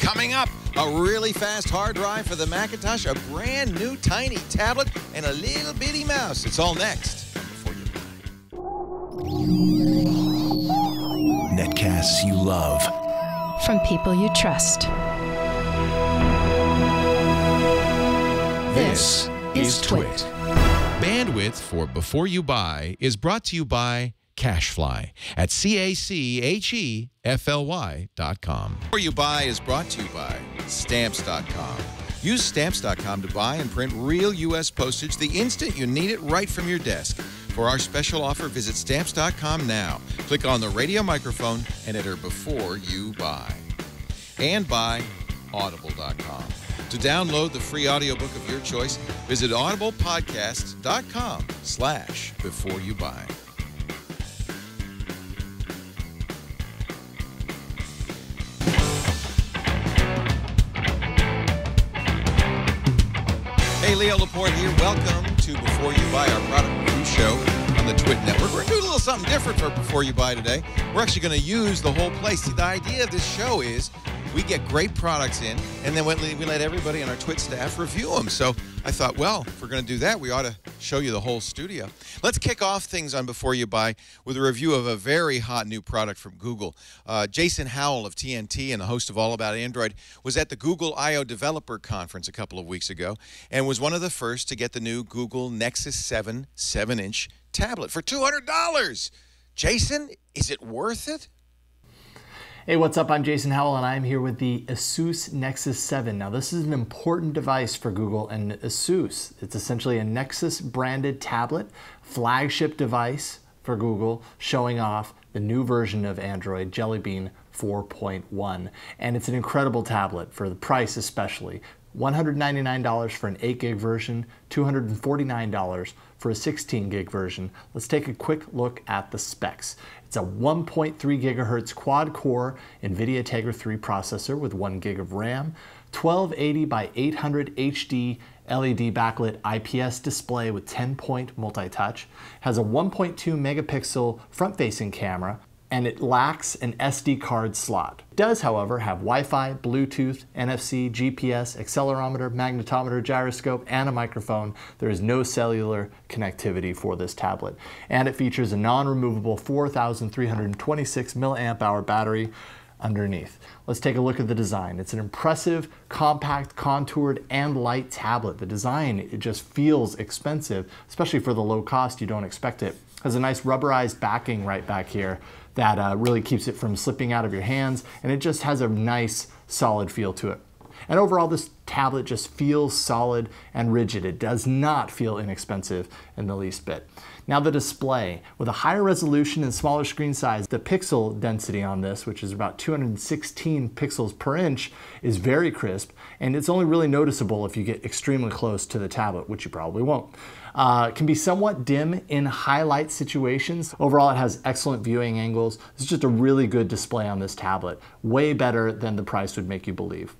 Coming up, a really fast hard drive for the Macintosh, a brand new tiny tablet, and a little bitty mouse. It's all next. Before you buy. Netcasts you love. From people you trust. This is TWiT. Bandwidth for Before You Buy is brought to you by Cachefly at CACHEFLY.com. Before You Buy is brought to you by Stamps.com. Use Stamps.com to buy and print real U.S. postage the instant you need it right from your desk. For our special offer, visit Stamps.com now. Click on the radio microphone and enter Before You Buy. And by Audible.com. To download the free audiobook of your choice, visit audiblepodcasts.com/beforeyoubuy. Hey, Leo Laporte here. Welcome to Before You Buy, our product review show on the TWiT network. We're doing a little something different for Before You Buy today. We're actually going to use the whole place. See, the idea of this show is we get great products in, and then we let everybody on our TWiT staff review them. So I thought, well, if we're going to do that, we ought to show you the whole studio. Let's kick off things on Before You Buy with a review of a very hot new product from Google. Jason Howell of TNT and the host of All About Android was at the Google I/O Developer Conference a couple of weeks ago and was one of the first to get the new Google Nexus 7 7-inch tablet for $200. Jason, is it worth it? Hey, what's up? I'm Jason Howell, and I'm here with the Asus Nexus 7. Now, this is an important device for Google and Asus. It's essentially a Nexus branded tablet, flagship device for Google, showing off the new version of Android, Jelly Bean 4.1. And it's an incredible tablet for the price especially. $199 for an 8 gig version, $249 for a 16 gig version. Let's take a quick look at the specs. It's a 1.3 gigahertz quad-core NVIDIA Tegra 3 processor with 1 gig of RAM, 1280 by 800 HD LED backlit IPS display with 10-point multi-touch, has a 1.2 megapixel front-facing camera, and it lacks an SD card slot. It does, however, have Wi-Fi, Bluetooth, NFC, GPS, accelerometer, magnetometer, gyroscope, and a microphone. There is no cellular connectivity for this tablet. And it features a non-removable 4,326 milliamp hour battery underneath. Let's take a look at the design. It's an impressive, compact, contoured, and light tablet. The design, it just feels expensive, especially for the low cost. You don't expect it. It has a nice rubberized backing right back here that really keeps it from slipping out of your hands, and it just has a nice, solid feel to it. And overall, this tablet just feels solid and rigid. It does not feel inexpensive in the least bit. Now the display. With a higher resolution and smaller screen size, the pixel density on this, which is about 216 pixels per inch, is very crisp, and it's only really noticeable if you get extremely close to the tablet, which you probably won't. It can be somewhat dim in highlight situations. Overall, it has excellent viewing angles. It's just a really good display on this tablet. Way better than the price would make you believe.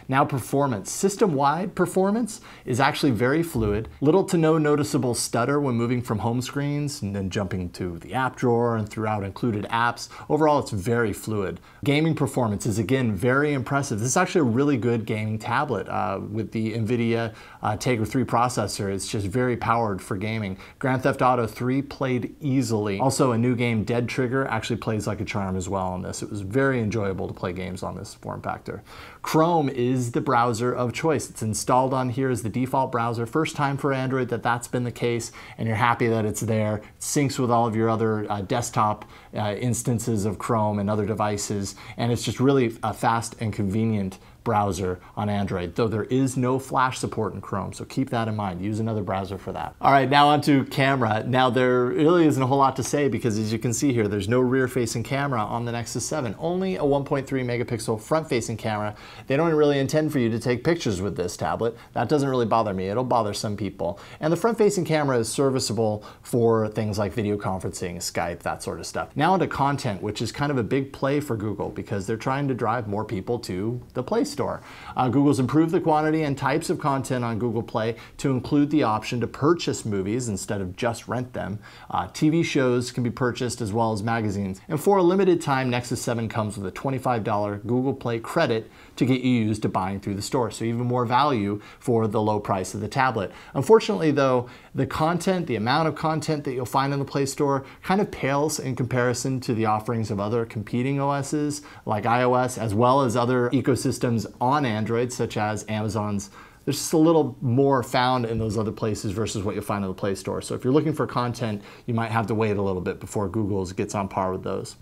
Now performance. System-wide performance is actually very fluid. Little to no noticeable stutter when moving from home screens and then jumping to the app drawer and throughout included apps. Overall, it's very fluid. Gaming performance is again very impressive. This is actually a really good gaming tablet with the NVIDIA Tegra 3 processor. It's just very powered for gaming. Grand Theft Auto 3 played easily. Also, a new game, Dead Trigger, actually plays like a charm as well on this. It was very enjoyable to play games on this form factor. Chrome is the browser of choice. It's installed on here as the default browser. First time for Android that's been the case, and you're happy that it's there. It syncs with all of your other desktop instances of Chrome and other devices, and it's just really a fast and convenient browser on Android, though there is no flash support in Chrome, so keep that in mind. Use another browser for that. All right, now onto camera. Now there really isn't a whole lot to say because as you can see here, there's no rear-facing camera on the Nexus 7, only a 1.3 megapixel front-facing camera. They don't really intend for you to take pictures with this tablet. That doesn't really bother me. It'll bother some people. And the front-facing camera is serviceable for things like video conferencing, Skype, that sort of stuff. Now onto content, which is kind of a big play for Google because they're trying to drive more people to the Play Store. Google's improved the quantity and types of content on Google Play to include the option to purchase movies instead of just rent them. TV shows can be purchased as well as magazines. And for a limited time, Nexus 7 comes with a $25 Google Play credit to get you used to buying through the store. So even more value for the low price of the tablet. Unfortunately though, the amount of content that you'll find in the Play Store kind of pales in comparison to the offerings of other competing OSs like iOS, as well as other ecosystems on Android, such as Amazon's. There's just a little more found in those other places versus what you'll find in the Play Store. So if you're looking for content, you might have to wait a little bit before Google's gets on par with those.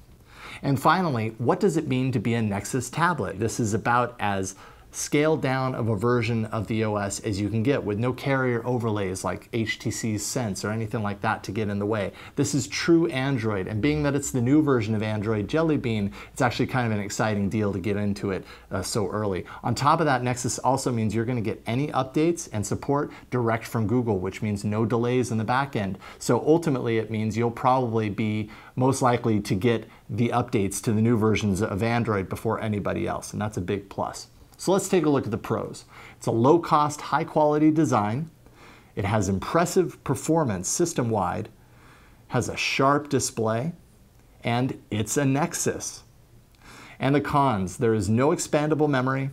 And finally, what does it mean to be a Nexus tablet? This is about as scaled down of a version of the OS as you can get, with no carrier overlays like HTC's Sense or anything like that to get in the way. This is true Android, and being that it's the new version of Android, Jelly Bean, it's actually kind of an exciting deal to get into it so early. On top of that, Nexus also means you're going to get any updates and support direct from Google, which means no delays in the back end. So ultimately it means you'll probably be most likely to get the updates to the new versions of Android before anybody else, and that's a big plus. So let's take a look at the pros. It's a low-cost, high-quality design. It has impressive performance system-wide, has a sharp display, and it's a Nexus. And the cons: there is no expandable memory.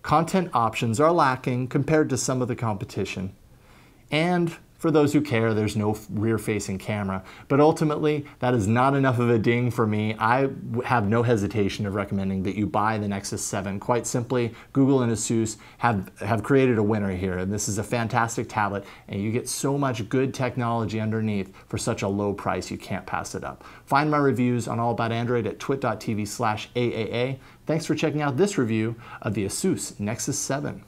Content options are lacking compared to some of the competition. And for those who care, there's no rear-facing camera. But ultimately, that is not enough of a ding for me. I have no hesitation of recommending that you buy the Nexus 7. Quite simply, Google and ASUS have created a winner here. And this is a fantastic tablet, and you get so much good technology underneath for such a low price, you can't pass it up. Find my reviews on All About Android at twit.tv/AAA. Thanks for checking out this review of the ASUS Nexus 7.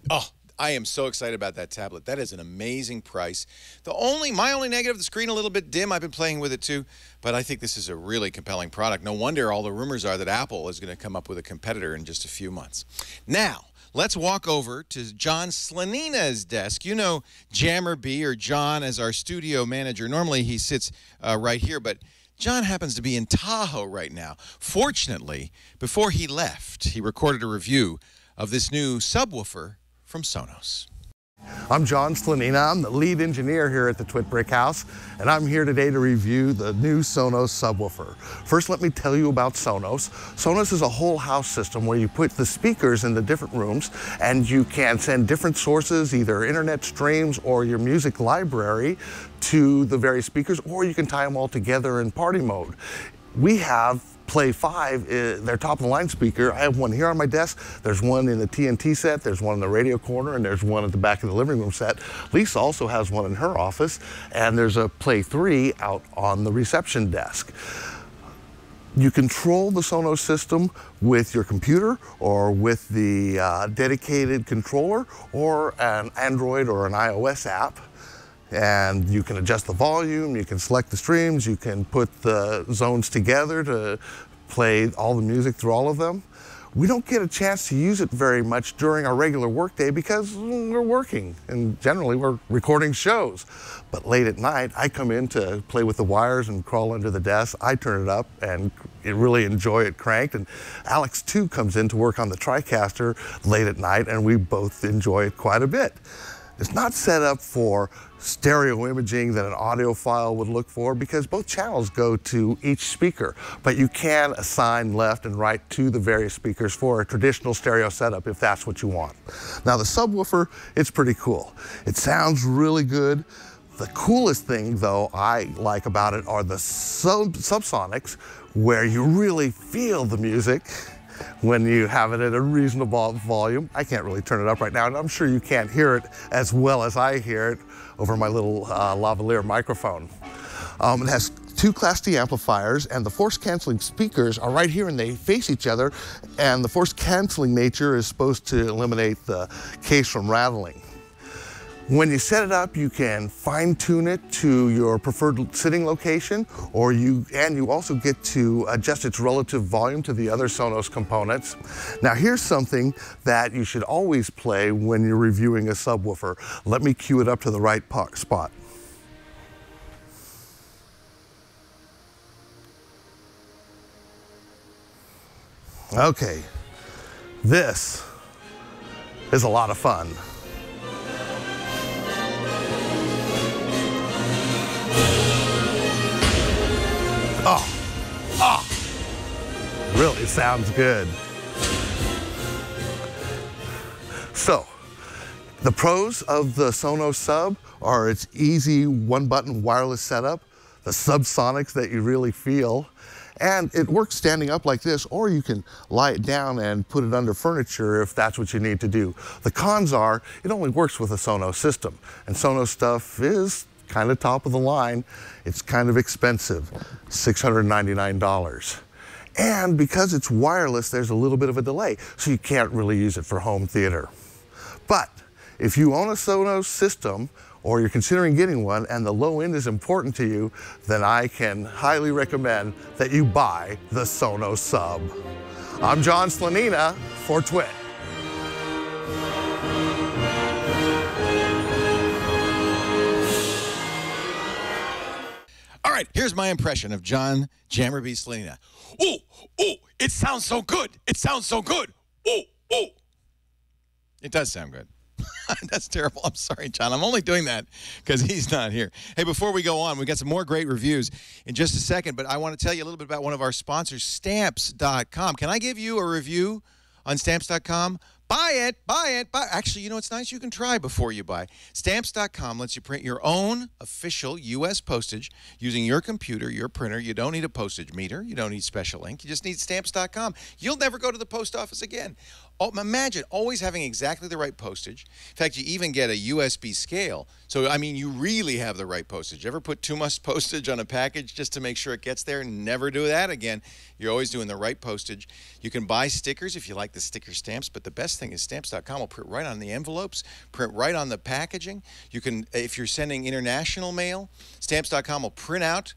Oh, I am so excited about that tablet. That is an amazing price. My only negative, the screen a little bit dim. I've been playing with it too, but I think this is a really compelling product. No wonder all the rumors are that Apple is going to come up with a competitor in just a few months. Now, let's walk over to John Slanina's desk. You know Jammer B, or John, as our studio manager. Normally he sits right here, but John happens to be in Tahoe right now. Fortunately, before he left, he recorded a review of this new subwoofer from Sonos. I'm John Slanina. I'm the lead engineer here at the TWiT Brick House, and I'm here today to review the new Sonos subwoofer. First, let me tell you about Sonos. Sonos is a whole house system where you put the speakers in the different rooms, and you can send different sources, either internet streams or your music library, to the various speakers, or you can tie them all together in party mode. We have Play 5, their top-of-the-line speaker. I have one here on my desk. There's one in the TNT set, there's one in the radio corner, and there's one at the back of the living room set. Lisa also has one in her office, and there's a Play 3 out on the reception desk. You control the Sonos system with your computer or with the dedicated controller or an Android or an iOS app. And you can adjust the volume, you can select the streams, you can put the zones together to play all the music through all of them. We don't get a chance to use it very much during our regular workday because we're working, and generally we're recording shows. But late at night, I come in to play with the wires and crawl under the desk. I turn it up and really enjoy it cranked. And Alex too comes in to work on the TriCaster late at night, and we both enjoy it quite a bit. It's not set up for stereo imaging that an audiophile would look for because both channels go to each speaker, but you can assign left and right to the various speakers for a traditional stereo setup if that's what you want. Now the subwoofer, it's pretty cool. It sounds really good. The coolest thing though I like about it are the subsonics, where you really feel the music when you have it at a reasonable volume. I can't really turn it up right now, and I'm sure you can't hear it as well as I hear it over my little lavalier microphone. It has two Class D amplifiers, and the force canceling speakers are right here and they face each other, and the force canceling nature is supposed to eliminate the case from rattling. When you set it up, you can fine-tune it to your preferred sitting location, or you also get to adjust its relative volume to the other Sonos components. Now here's something that you should always play when you're reviewing a subwoofer. Let me cue it up to the right spot. Okay, This is a lot of fun. Really sounds good. So, the pros of the Sonos Sub are its easy one-button wireless setup, the subsonics that you really feel, and it works standing up like this, or you can lie it down and put it under furniture if that's what you need to do. The cons are, it only works with a Sonos system, and Sonos stuff is kind of top of the line. It's kind of expensive, $699. And because it's wireless, there's a little bit of a delay, so you can't really use it for home theater. But if you own a Sonos system, or you're considering getting one, and the low end is important to you, then I can highly recommend that you buy the Sonos Sub. I'm John Slanina for TWiT. All right, here's my impression of John Jammer B. Slanina. Oh, oh, it sounds so good. It sounds so good. Oh, oh. It does sound good. That's terrible. I'm sorry, John. I'm only doing that because he's not here. Hey, before we go on, we got some more great reviews in just a second, but I want to tell you a little bit about one of our sponsors, Stamps.com. Can I give you a review on Stamps.com? Buy it, buy it, buy it. Actually, you know, it's nice you can try before you buy. Stamps.com lets you print your own official U.S. postage using your computer, your printer. You don't need a postage meter. You don't need special ink. You just need Stamps.com. You'll never go to the post office again. Oh, imagine always having exactly the right postage. In fact, you even get a USB scale. So, I mean, you really have the right postage. Ever put too much postage on a package just to make sure it gets there? Never do that again. You're always doing the right postage. You can buy stickers if you like the sticker stamps, but the best thing is Stamps.com will print right on the envelopes, print right on the packaging. You can, if you're sending international mail, Stamps.com will print out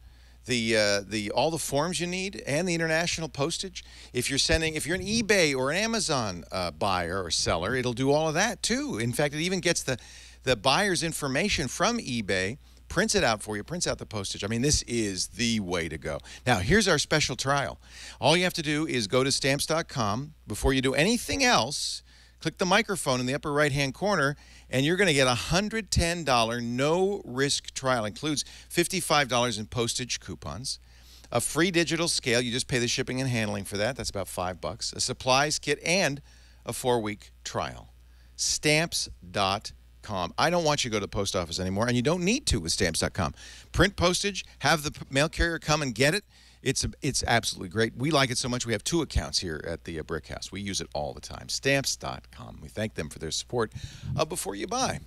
all the forms you need and the international postage. If you're an eBay or an Amazon buyer or seller, it'll do all of that too. In fact, it even gets the buyer's information from eBay, prints it out for you, prints out the postage. I mean, this is the way to go. Now, here's our special trial. All you have to do is go to Stamps.com. Before you do anything else, click the microphone in the upper right-hand corner, and you're going to get a $110 no-risk trial. It includes $55 in postage coupons, a free digital scale. You just pay the shipping and handling for that. That's about $5. A supplies kit and a 4-week trial. Stamps.com. I don't want you to go to the post office anymore, and you don't need to with Stamps.com. Print postage, have the mail carrier come and get it. It's absolutely great. We like it so much we have 2 accounts here at the Brick House. We use it all the time. Stamps.com. We thank them for their support before you buy.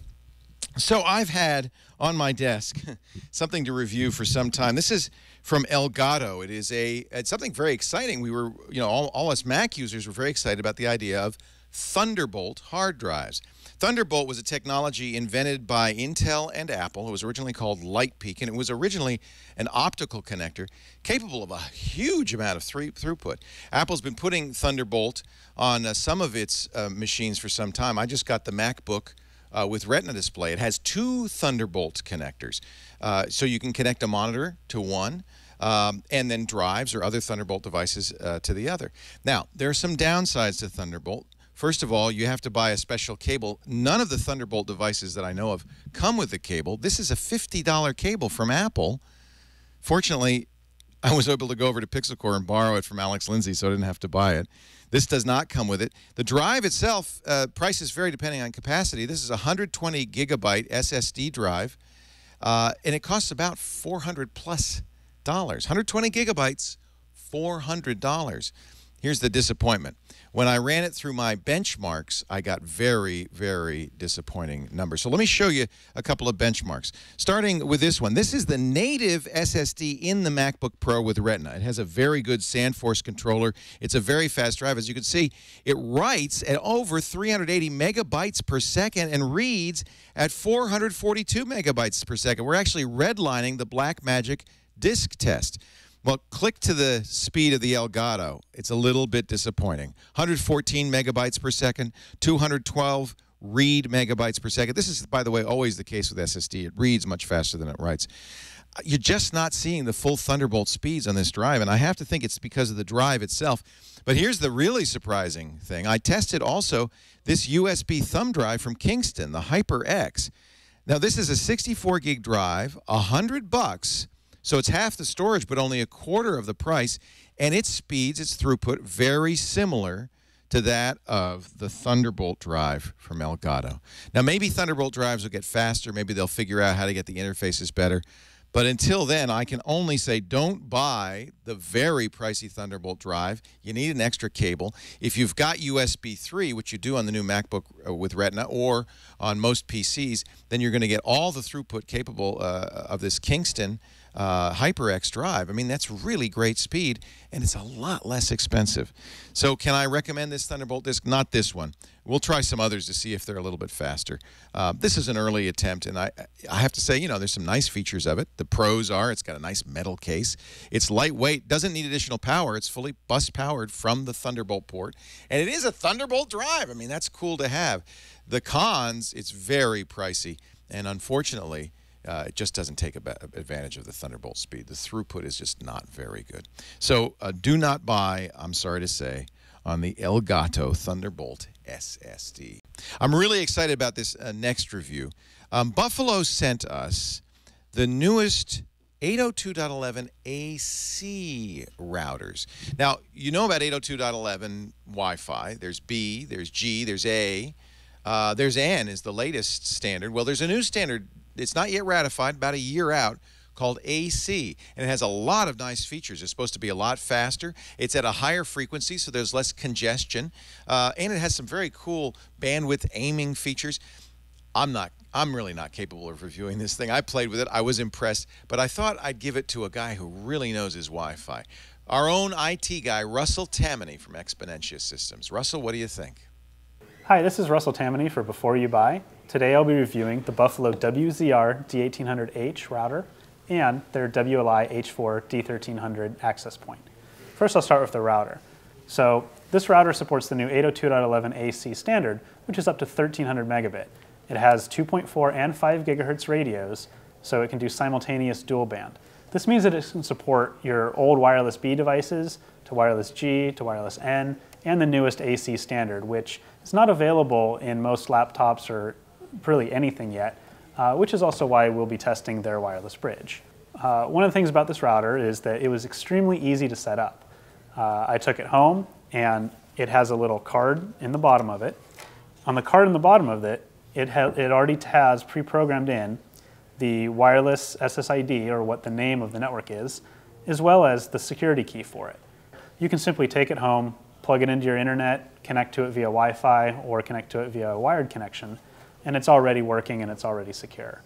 So I've had on my desk something to review for some time. This is from Elgato. It's something very exciting. We were, all us Mac users were very excited about the idea of Thunderbolt hard drives. Thunderbolt was a technology invented by Intel and Apple. It was originally called LightPeak, and it was originally an optical connector capable of a huge amount of throughput. Apple's been putting Thunderbolt on some of its machines for some time. I just got the MacBook with Retina display. It has 2 Thunderbolt connectors. So you can connect a monitor to one, and then drives or other Thunderbolt devices to the other. Now, there are some downsides to Thunderbolt. First of all, you have to buy a special cable. None of the Thunderbolt devices that I know of come with the cable. This is a $50 cable from Apple. Fortunately, I was able to go over to Pixelcore and borrow it from Alex Lindsay, so I didn't have to buy it. This does not come with it. The drive itself, prices vary depending on capacity. This is a 120 gigabyte SSD drive, and it costs about $400+. 120 gigabytes, $400. Here's the disappointment. When I ran it through my benchmarks, I got very, very disappointing numbers. So let me show you a couple of benchmarks. Starting with this one. This is the native SSD in the MacBook Pro with Retina. It has a very good SandForce controller. It's a very fast drive. As you can see, it writes at over 380 megabytes per second and reads at 442 megabytes per second. We're actually redlining the Blackmagic disk test. Well, click to the speed of the Elgato. It's a little bit disappointing. 114 megabytes per second, 212 read megabytes per second. This is, by the way, always the case with SSD. It reads much faster than it writes. You're just not seeing the full Thunderbolt speeds on this drive, and I have to think it's because of the drive itself. But here's the really surprising thing. I tested also this USB thumb drive from Kingston, the HyperX. Now, this is a 64 gig drive, $100, so it's half the storage, but only a quarter of the price, and its speeds, its throughput, very similar to that of the Thunderbolt drive from Elgato. Now, maybe Thunderbolt drives will get faster. Maybe they'll figure out how to get the interfaces better. But until then, I can only say don't buy the very pricey Thunderbolt drive. You need an extra cable. If you've got USB 3, which you do on the new MacBook with Retina or on most PCs, then you're going to get all the throughput capable of this Kingston HyperX drive. I mean, that's really great speed, and it's a lot less expensive. So can I recommend this Thunderbolt disc? Not this one. We'll try some others to see if they're a little bit faster. This is an early attempt, and I have to say, you know, there's some nice features of it. The pros are it's got a nice metal case. It's lightweight, doesn't need additional power. It's fully bus-powered from the Thunderbolt port, and it is a Thunderbolt drive. I mean, that's cool to have. The cons, it's very pricey, and unfortunately, it just doesn't take advantage of the Thunderbolt speed. The throughput is just not very good. So do not buy, I'm sorry to say, on the Elgato Thunderbolt SSD. I'm really excited about this next review. Buffalo sent us the newest 802.11 AC routers. Now, you know about 802.11 Wi-Fi. There's B, there's G, there's A. There's N is the latest standard. Well, there's a new standard. It's not yet ratified, about a year out, called AC, and it has a lot of nice features. It's supposed to be a lot faster. It's at a higher frequency, so there's less congestion, and it has some very cool bandwidth aiming features. I'm really not capable of reviewing this thing. I played with it. I was impressed, but I thought I'd give it to a guy who really knows his Wi-Fi. Our own IT guy, Russell Tammany from Exponentia Systems. Russell, what do you think? Hi, this is Russell Tammany for Before You Buy. Today I'll be reviewing the Buffalo WZR D1800H router and their WLI H4 D1300 access point. First, I'll start with the router. So this router supports the new 802.11 AC standard, which is up to 1300 megabit. It has 2.4 and 5 gigahertz radios, so it can do simultaneous dual band. This means that it can support your old wireless B devices to wireless G to wireless N and the newest AC standard, which is not available in most laptops or really anything yet, which is also why we'll be testing their wireless bridge. One of the things about this router is that it was extremely easy to set up. I took it home, and it has a little card in the bottom of it. On the card in the bottom of it, it already has pre-programmed in the wireless SSID, or what the name of the network is, as well as the security key for it. You can simply take it home, plug it into your internet, connect to it via Wi-Fi, or connect to it via a wired connection, and it's already working and it's already secure.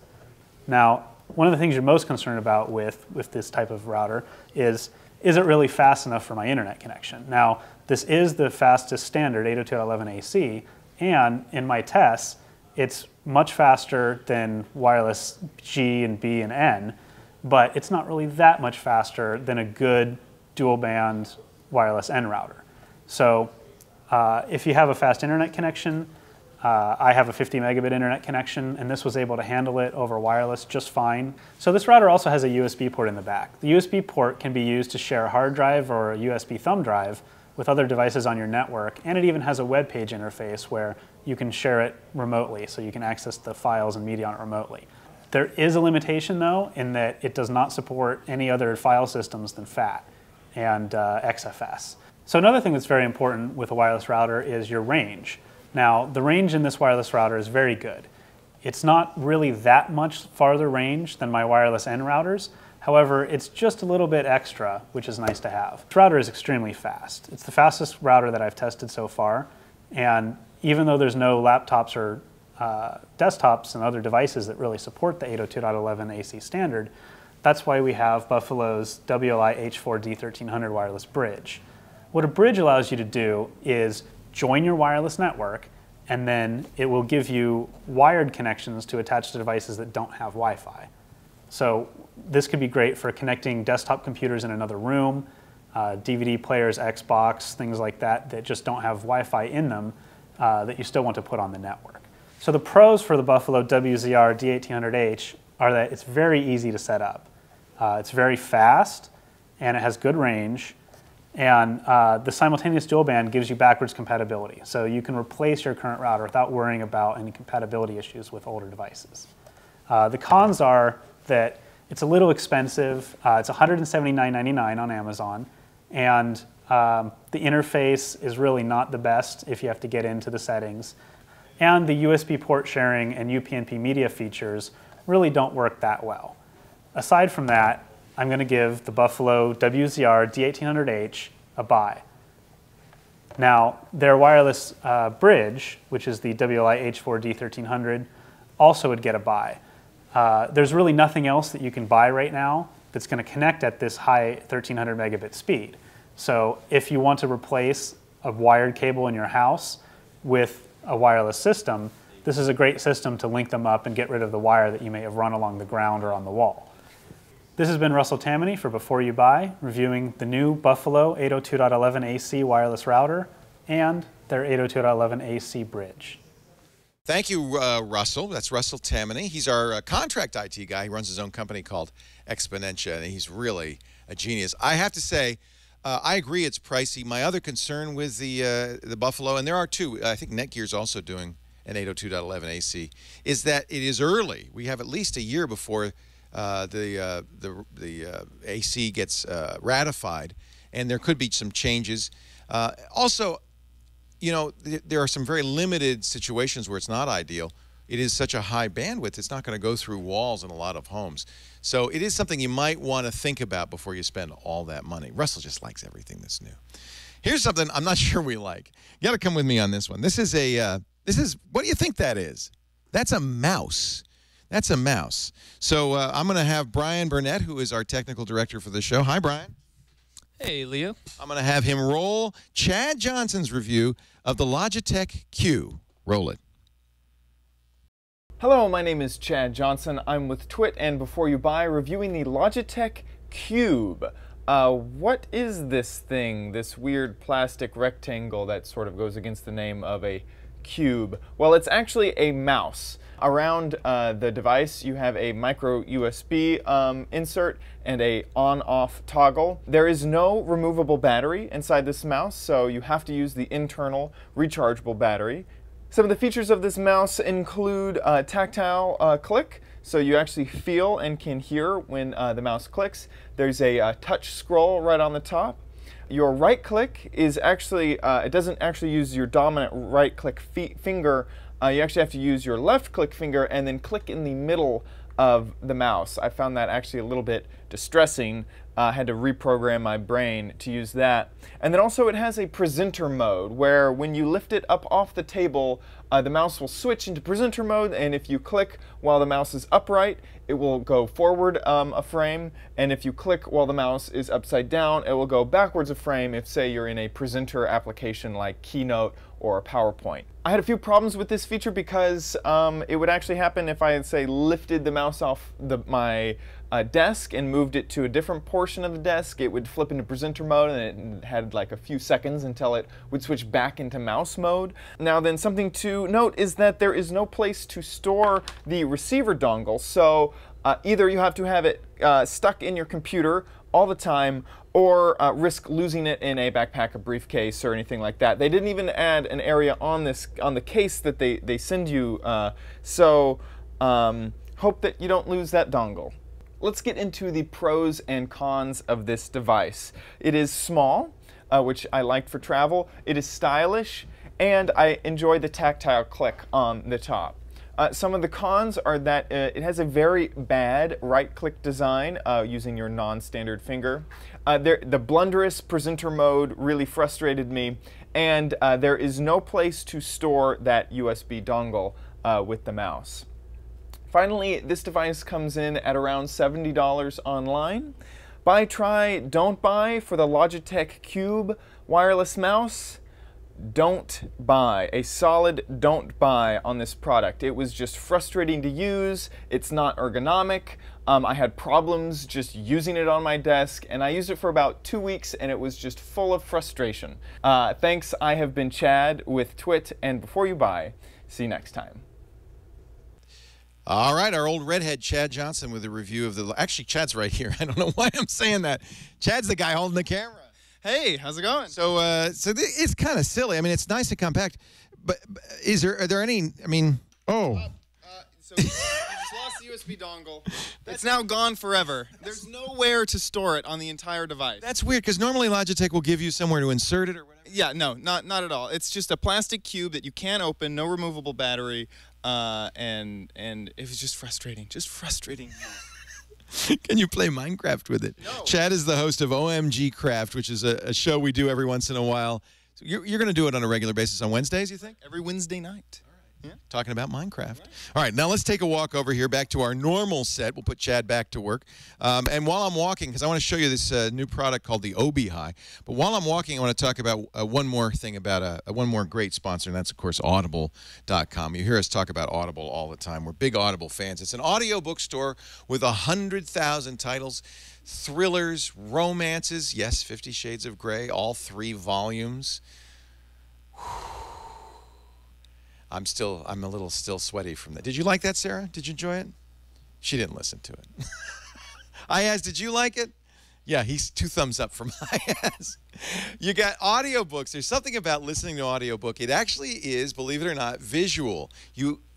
Now, one of the things you're most concerned about with this type of router is it really fast enough for my internet connection? Now, this is the fastest standard 802.11 AC, and in my tests, it's much faster than wireless G and B and N, but it's not really that much faster than a good dual band wireless N router. So if you have a fast internet connection, I have a 50 megabit internet connection, and this was able to handle it over wireless just fine. So this router also has a USB port in the back. The USB port can be used to share a hard drive or a USB thumb drive with other devices on your network, and it even has a web page interface where you can share it remotely, so you can access the files and media on it remotely. There is a limitation, though, in that it does not support any other file systems than FAT and XFS. So another thing that's very important with a wireless router is your range. Now, the range in this wireless router is very good. It's not really that much farther range than my wireless N routers. However, it's just a little bit extra, which is nice to have. This router is extremely fast. It's the fastest router that I've tested so far. And even though there's no laptops or desktops and other devices that really support the 802.11 AC standard, that's why we have Buffalo's WLI H4 D1300 wireless bridge. What a bridge allows you to do is join your wireless network, and then it will give you wired connections to attach to devices that don't have Wi-Fi. So this could be great for connecting desktop computers in another room, DVD players, Xbox, things like that that just don't have Wi-Fi in them that you still want to put on the network. So the pros for the Buffalo WZR D1800H are that it's very easy to set up. It's very fast, and it has good range, and the simultaneous dual band gives you backwards compatibility. So you can replace your current router without worrying about any compatibility issues with older devices. The cons are that it's a little expensive. It's $179.99 on Amazon, and the interface is really not the best if you have to get into the settings. And the USB port sharing and UPnP media features really don't work that well. Aside from that, I'm going to give the Buffalo WZR D1800H a buy. Now, their wireless bridge, which is the WLI H4 D1300, also would get a buy. There's really nothing else that you can buy right now that's going to connect at this high 1300 megabit speed. So if you want to replace a wired cable in your house with a wireless system, this is a great system to link them up and get rid of the wire that you may have run along the ground or on the wall. This has been Russell Tammany for Before You Buy, reviewing the new Buffalo 802.11ac wireless router and their 802.11ac bridge. Thank you, Russell. That's Russell Tammany. He's our contract IT guy. He runs his own company called Exponentia, and he's really a genius. I have to say, I agree it's pricey. My other concern with the Buffalo, and there are two, I think Netgear's also doing an 802.11ac, is that it is early. We have at least a year before the AC gets ratified, and there could be some changes. Also, you know, there are some very limited situations where it's not ideal. It is such a high bandwidth, it's not going to go through walls in a lot of homes. So it is something you might want to think about before you spend all that money. Russell just likes everything that's new. Here's something I'm not sure we like. You got to come with me on this one. This is what do you think that is? That's a mouse. That's a mouse. So I'm going to have Brian Burnett, who is our technical director for the show. Hi, Brian. Hey, Leo. I'm going to have him roll Chad Johnson's review of the Logitech Cube. Roll it. Hello, my name is Chad Johnson. I'm with TWiT, and Before You Buy, reviewing the Logitech Cube. What is this thing, this weird plastic rectangle that sort of goes against the name of a cube? Well, it's actually a mouse. Around the device, you have a micro USB insert and a on-off toggle. There is no removable battery inside this mouse, so you have to use the internal rechargeable battery. Some of the features of this mouse include tactile click, so you actually feel and can hear when the mouse clicks. There's a touch scroll right on the top. Your right click is actually, it doesn't actually use your dominant right click finger. You actually have to use your left click finger and then click in the middle of the mouse. I found that actually a little bit distressing. I had to reprogram my brain to use that. And then also it has a presenter mode where when you lift it up off the table, the mouse will switch into presenter mode, and if you click while the mouse is upright, it will go forward a frame, and if you click while the mouse is upside down, it will go backwards a frame if, say, you're in a presenter application like Keynote or PowerPoint. I had a few problems with this feature because it would actually happen if I had, say, lifted the mouse off my desk and moved it to a different portion of the desk. It would flip into presenter mode, and it had like a few seconds until it would switch back into mouse mode. Now then, something to note is that there is no place to store the receiver dongle, so either you have to have it stuck in your computer all the time, or risk losing it in a backpack, a briefcase, or anything like that. They didn't even add an area on the case that they send you, so hope that you don't lose that dongle. Let's get into the pros and cons of this device. It is small, which I liked for travel. It is stylish, and I enjoy the tactile click on the top. Some of the cons are that it has a very bad right-click design using your non-standard finger. The blunderous presenter mode really frustrated me, and there is no place to store that USB dongle with the mouse. Finally, this device comes in at around $70 online. Buy, try, don't buy for the Logitech Cube wireless mouse. Don't buy. A solid don't buy on this product. It was just frustrating to use. It's not ergonomic. I had problems just using it on my desk, and I used it for about 2 weeks, and it was just full of frustration. Thanks. I have been Chad with TWiT, and Before You Buy, see you next time. All right, our old redhead Chad Johnson with a review of the... Actually, Chad's right here. I don't know why I'm saying that. Chad's the guy holding the camera. Hey, how's it going? So, it's kind of silly. I mean, it's nice and compact, but are there any? I mean, So you just lost the USB dongle. It's now gone forever. There's nowhere to store it on the entire device. That's weird because normally Logitech will give you somewhere to insert it or whatever. Yeah, no, not at all. It's just a plastic cube that you can't open, no removable battery, and it was just frustrating. Just frustrating. Can you play Minecraft with it? No. Chad is the host of OMG Craft, which is a show we do every once in a while. So you're going to do it on a regular basis on Wednesdays, you think? Every Wednesday night. Yeah. Talking about Minecraft. All right, now let's take a walk over here back to our normal set. We'll put Chad back to work. And while I'm walking, because I want to show you this new product called the Obihai, but while I'm walking, I want to talk about one more thing about one more great sponsor, and that's, of course, Audible.com. You hear us talk about Audible all the time. We're big Audible fans. It's an audio bookstore with 100,000 titles, thrillers, romances, yes, 50 Shades of Grey, all 3 volumes. I'm a little still sweaty from that. Did you like that, Sarah? Did you enjoy it? She didn't listen to it. I asked, did you like it? Yeah, he's 2 thumbs up from my ass. You got audiobooks. There's something about listening to audiobook. It actually is, believe it or not, visual.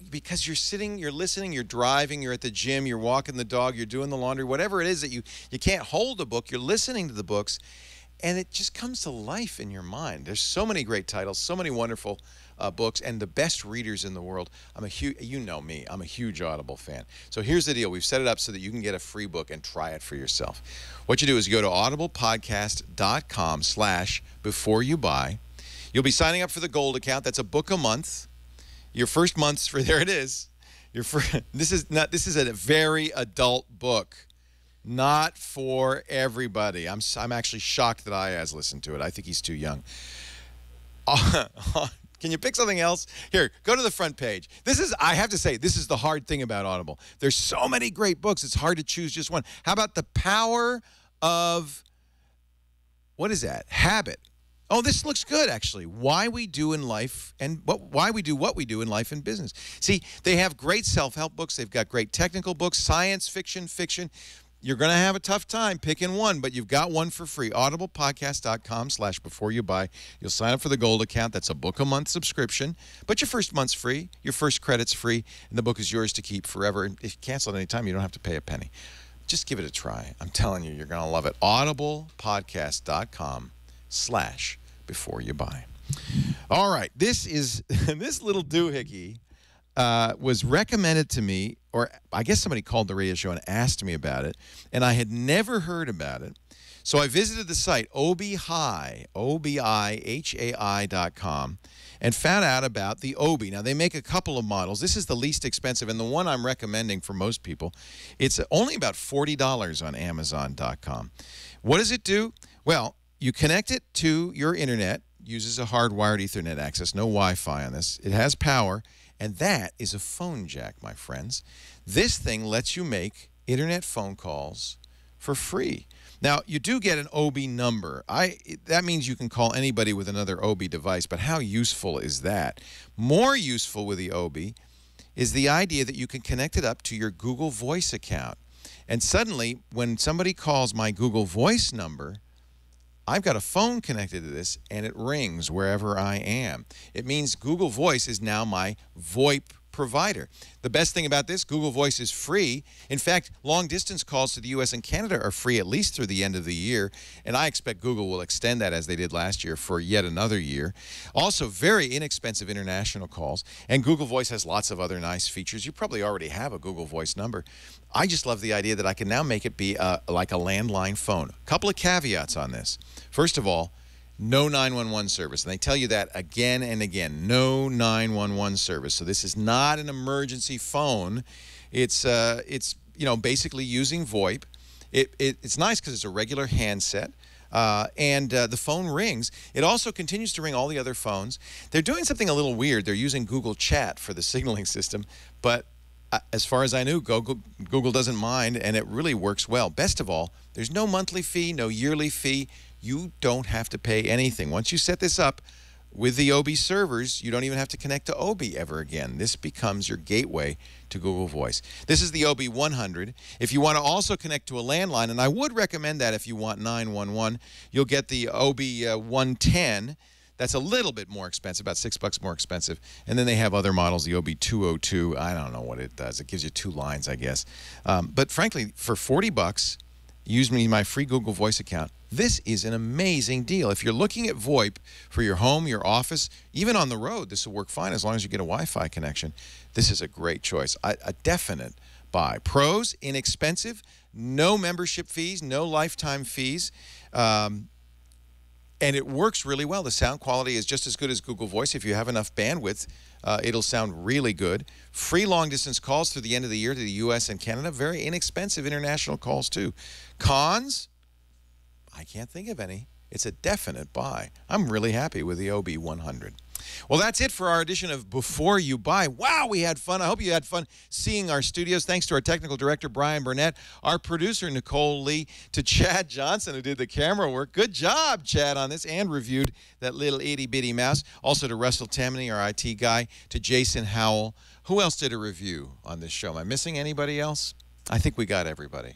Because you're sitting, you're listening, you're driving, you're at the gym, you're walking the dog, you're doing the laundry, whatever it is that you can't hold a book, you're listening to the books, and it just comes to life in your mind. There's so many great titles, so many wonderful books, and the best readers in the world. You know me, I'm a huge Audible fan. So here's the deal. We've set it up so that you can get a free book and try it for yourself. What you do is you go to audiblepodcast.com/beforeyoubuy. You'll be signing up for the gold account. That's a book a month. Your first month's for, there it is. This is a very adult book. Not for everybody. I'm actually shocked that Ayaz listened to it. I think he's too young. Can you pick something else? Here, go to the front page. I have to say, this is the hard thing about Audible. There's so many great books, it's hard to choose just one. How about The Power of, what is that? Habit. Oh, this looks good, actually. Why we do in life and why we do what we do in life and business. See, they have great self-help books. They've got great technical books, science fiction, fiction. You're going to have a tough time picking one, but you've got one for free. audiblepodcast.com/beforeyoubuy. You'll sign up for the gold account. That's a book a month subscription, but your first month's free. Your first credit's free, and the book is yours to keep forever. And if you cancel at any time, you don't have to pay a penny. Just give it a try. I'm telling you, you're going to love it. audiblepodcast.com/beforeyoubuy. All right, this little doohickey was recommended to me, or I guess somebody called the radio show and asked me about it, and I had never heard about it. So I visited the site, Obihai, OBIHAI.com, and found out about the Obi. Now, they make a couple of models. This is the least expensive, and the one I'm recommending for most people. It's only about $40 on Amazon.com. What does it do? Well, you connect it to your internet, uses a hardwired Ethernet access, no Wi-Fi on this. It has power. And that is a phone jack, my friends. This thing lets you make internet phone calls for free. Now, you do get an Obi number. That means you can call anybody with another Obi device, but how useful is that? More useful with the Obi is the idea that you can connect it up to your Google Voice account. And suddenly, when somebody calls my Google Voice number, I've got a phone connected to this, and it rings wherever I am. It means Google Voice is now my VoIP provider. The best thing about this, Google Voice is free. In fact, long-distance calls to the U.S. and Canada are free at least through the end of the year, and I expect Google will extend that as they did last year for yet another year. Also, very inexpensive international calls, and Google Voice has lots of other nice features. You probably already have a Google Voice number. I just love the idea that I can now make it be like a landline phone. A couple of caveats on this. First of all, no 911 service. And they tell you that again and again. No 911 service. So this is not an emergency phone. It's basically using VoIP. It's nice because it's a regular handset. And the phone rings. It also continues to ring all the other phones. They're doing something a little weird. They're using Google Chat for the signaling system, but as far as I knew, Google doesn't mind, and it really works well. Best of all, there's no monthly fee, no yearly fee. You don't have to pay anything. Once you set this up, with the Obi servers, you don't even have to connect to Obi ever again. This becomes your gateway to Google Voice. This is the Obi 100. If you want to also connect to a landline, and I would recommend that if you want 911, you'll get the Obi 110. That's a little bit more expensive, about $6 more expensive. And then they have other models, the Obi 202. I don't know what it does. It gives you 2 lines, I guess. But frankly, for $40, use my free Google Voice account. This is an amazing deal. If you're looking at VoIP for your home, your office, even on the road, this will work fine as long as you get a Wi-Fi connection. This is a great choice. A definite buy. Pros, inexpensive, no membership fees, no lifetime fees. And it works really well. The sound quality is just as good as Google Voice. If you have enough bandwidth, it'll sound really good. Free long-distance calls through the end of the year to the U.S. and Canada. Very inexpensive international calls, too. Cons? I can't think of any. It's a definite buy. I'm really happy with the Obi 100. Well, that's it for our edition of Before You Buy. Wow, we had fun. I hope you had fun seeing our studios. Thanks to our technical director, Brian Burnett, our producer, Nicole Lee, to Chad Johnson, who did the camera work. Good job, Chad, on this, and reviewed that little itty-bitty mouse. Also to Russell Tammany, our IT guy, to Jason Howell. Who else did a review on this show? Am I missing anybody else? I think we got everybody.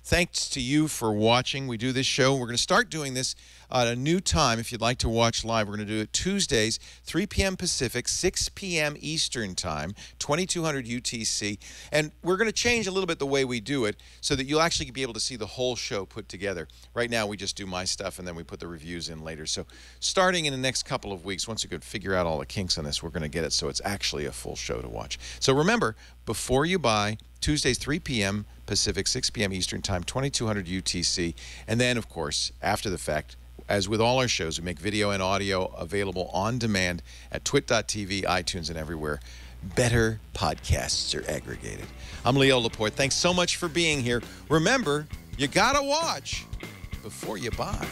Thanks to you for watching. We do this show. We're going to start doing this at a new time. If you'd like to watch live, we're going to do it Tuesdays, 3 p.m. Pacific, 6 p.m. Eastern Time, 2200 UTC. And we're going to change a little bit the way we do it so that you'll actually be able to see the whole show put together. Right now, we just do my stuff, and then we put the reviews in later. So starting in the next couple of weeks, once we could figure out all the kinks on this, we're going to get it so it's actually a full show to watch. So remember, Before You Buy, Tuesdays, 3 p.m. Pacific, 6 p.m. Eastern Time, 2200 UTC. And then, of course, after the fact, as with all our shows, we make video and audio available on demand at twit.tv, iTunes, and everywhere. Better podcasts are aggregated. I'm Leo Laporte. Thanks so much for being here. Remember, you got to watch before you buy.